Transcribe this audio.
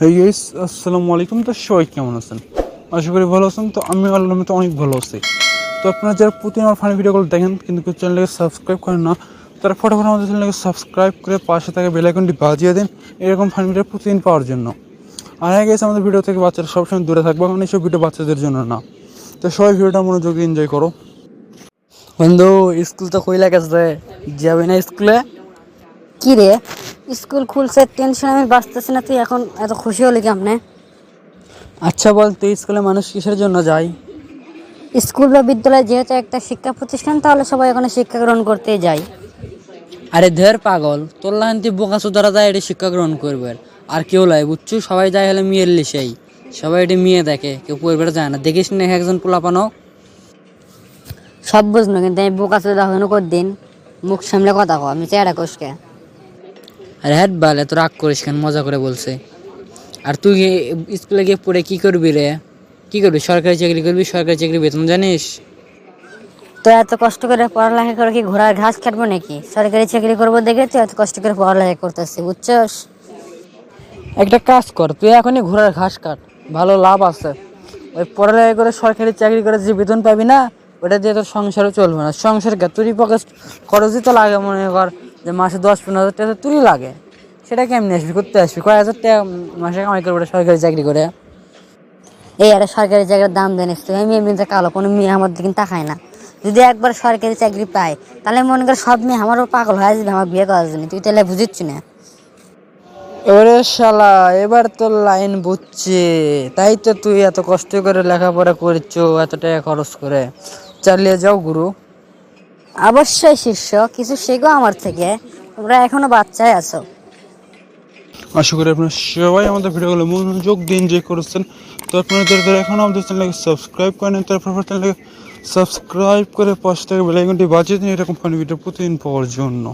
Hey guys, আসসালামু আলাইকুম। তো সবাই কেমন আছেন? আশা করি ভালো আছেন। তো আমি আল্লাহর মতো অনেক ভালো আছি। তো আপনারা যারা প্রতিদিন আমার ফানি ভিডিওগুলো দেখেন কিন্তু কেউ চ্যানেলটাকে সাবস্ক্রাইব করেন না, তারা ফটাফট আমাদের চ্যানেলটাকে সাবস্ক্রাইব করে পাশে থাকা বেল আইকনটি বাজিয়ে দিন এরকম ফানি ভিডিও প্রতিদিন পাওয়ার জন্য। আর হ্যাঁ গাইস, আমাদের ভিডিও থেকে বাচ্চারা সবসময় দূরে থাকবো, কারণ এইসব ভিডিও বাচ্চাদের জন্য না। তো সবাই ভিডিওটা মনোযোগ দিয়ে এনজয় করো। বন্ধু, স্কুল তো কইলা গেছে, যাবি না স্কুলে? কি রে, স্কুল খুলছে টেনশন আমি বাঁচতেছি না, তুই এখন এত খুশি হলি কেমনে? আচ্ছা বল, তুই স্কুলে মানুষ কিসের জন্য যায়? স্কুল বা বিদ্যালয় যেহেতু একটা শিক্ষা প্রতিষ্ঠান, তাহলে সবাই এখানে শিক্ষা গ্রহণ করতেই যায়। আরে ধের পাগল, তোর লাইন তুই বোকা সুতরা যায় এটি শিক্ষা গ্রহণ করবে। আর কেউ লাই বুঝছু, সবাই যায় হলে মেয়ের লিসেই। সবাই এটি মেয়ে দেখে, কেউ পরিবারে যায় না। দেখিস না একজন পোলাপানো? সব বুঝলো, কিন্তু আমি বোকা চোদা হইনো দিন মুখ সামলে কথা কও, আমি চেহারা কোষকে। আরে হ্যাট বাল, এত রাগ করিস কেন? মজা করে বলছে। আর তুই স্কুলে গিয়ে পড়ে কি করবি রে? কি করবি? সরকারি চাকরি করবি? সরকারি চাকরি বেতন জানিস? তো এত কষ্ট করে পড়ালেখা করে কি ঘোড়ার ঘাস কাটবো নাকি? সরকারি চাকরি করবো দেখে তুই এত কষ্ট করে পড়ালেখা করতেছি, বুঝছস? একটা কাজ কর, তুই এখনই ঘোড়ার ঘাস কাট, ভালো লাভ আছে। ওই পড়ালেখা করে সরকারি চাকরি করে যে বেতন পাবি না, ওটা দিয়ে তোর সংসারও চলবে না। সংসারকে তুই পকেট খরচই তো লাগে, মনে কর যে মাসে 10-15 হাজার টাকা তুই লাগে। সেটা কেমনি আসবি? করতে আসবি কয় হাজার টাকা মাসে কামাই করবে ওটা সরকারি চাকরি করে? এই আরে সরকারি চাকরির দাম জানিস তুই? আমি এমনিতে কালো, কোনো মেয়ে আমার দিকে তাকায় না। যদি একবার সরকারি চাকরি পাই, তাহলে মনে কর সব মেয়ে আমারও পাগল হয়ে যাবে আমার বিয়ে করার জন্য। তুই তাহলে বুঝিচ্ছি না? ওরে শালা, এবার তোর লাইন বুঝছে। তাই তো তুই এত কষ্ট করে লেখাপড়া করছো, এত টাকা খরচ করে। চালিয়ে যাও গুরু। অবশ্যই শিষ্য, কিছু শেখো আমার থেকে, তোমরা এখনো বাচ্চাই আছো। আশা করি আপনারা সবাই আমাদের ভিডিওগুলো মনোযোগ দিয়ে এনজয় করেছেন। তো আপনারা যারা এখন আমাদের চ্যানেলকে সাবস্ক্রাইব করেন, তারা ফটাফট চ্যানেলকে সাবস্ক্রাইব করে পাশে থেকে বেল আইকনটি বাজিয়ে দিন এরকম ফানি ভিডিও প্রতিদিন পাওয়ার জন্য।